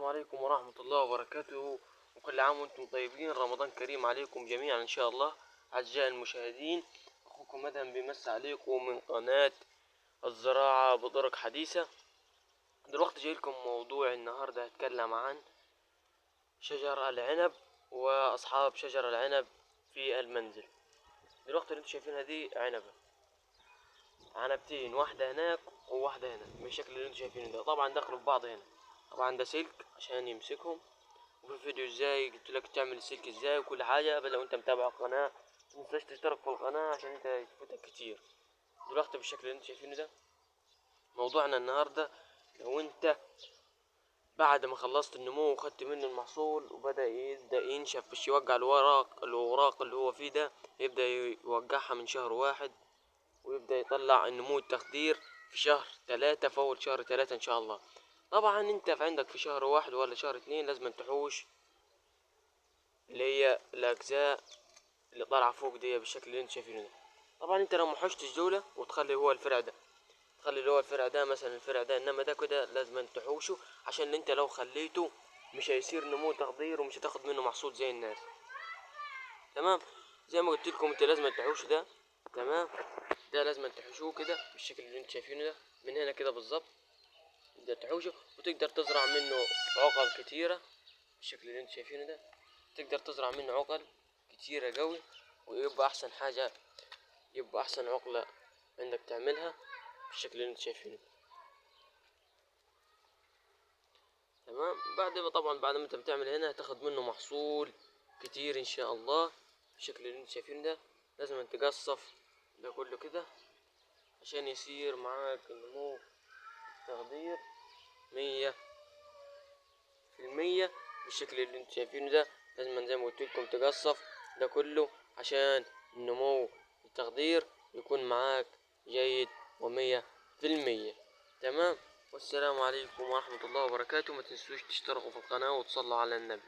عليكم ورحمة الله وبركاته، وكل عام وانتم طيبين. رمضان كريم عليكم جميعا ان شاء الله. اعزائي المشاهدين، اخوكم مدهم بيمس عليكم من قناة الزراعة بطرق حديثة. دلوقتي جاي لكم موضوع النهاردة هتكلم عن شجر العنب واصحاب شجر العنب في المنزل. دلوقتي اللي انتم شايفينها دي عنبتين، واحدة هناك وواحدة هنا بالشكل اللي انتم شايفينه ده. طبعا دخلوا في بعض هنا، طبعا ده سلك عشان يمسكهم، وفي فيديو ازاي قلت لك تعمل السلك ازاي وكل حاجه. بس لو انت متابع القناه متنساش تشترك في القناه عشان انت يفوتك كتير. دلوقتي بالشكل اللي انت شايفينه ده موضوعنا النهارده. لو انت بعد ما خلصت النمو وخدت منه المحصول يبدأ ينشف، مش يوقع الأوراق اللي هو فيه ده، يبدأ يوقعها من شهر واحد، ويبدأ يطلع النمو التخدير في شهر 3، في أول شهر 3 إن شاء الله. طبعا انت في عندك في شهر واحد ولا شهر 2 لازم تحوش اللي هي الأجزاء اللي طالعة فوق دي بالشكل اللي انت شايفينه ده. طبعا انت لو محشتش دولة وتخلي هو الفرع ده، تخلي اللي هو الفرع ده مثلا الفرع ده، انما ده كده لازم تحوشه، عشان انت لو خليته مش هيصير نمو تخضير ومش هتاخد منه محصول زي الناس. تمام، زي ما قلت لكم انت لازم تحوشه ده. تمام، ده لازم تحوشوه كده بالشكل اللي انت شايفينه ده، من هنا كده بالظبط. تقدر تحوشه وتقدر تزرع منه عقل كتيرة بالشكل اللي انت شايفينه ده. تقدر تزرع منه عقل كتيرة قوي، ويبقى احسن حاجة، يبقى احسن عقلة عندك تعملها بالشكل اللي انت شايفينه. تمام، طبعا بعد ما انت بتعمل هنا هتاخد منه محصول كتير ان شاء الله بالشكل اللي انت شايفينه ده. لازم انت تقصف ده كله كده عشان يصير معاك النمو تخدير 100% بالشكل اللي انت شايفينه ده. لازم زي ما قلت لكم تقصف ده كله عشان النمو التخدير يكون معاك جيد و100%. تمام، والسلام عليكم ورحمة الله وبركاته. ما تنسوش تشتركوا في القناة وتصلوا على النبي.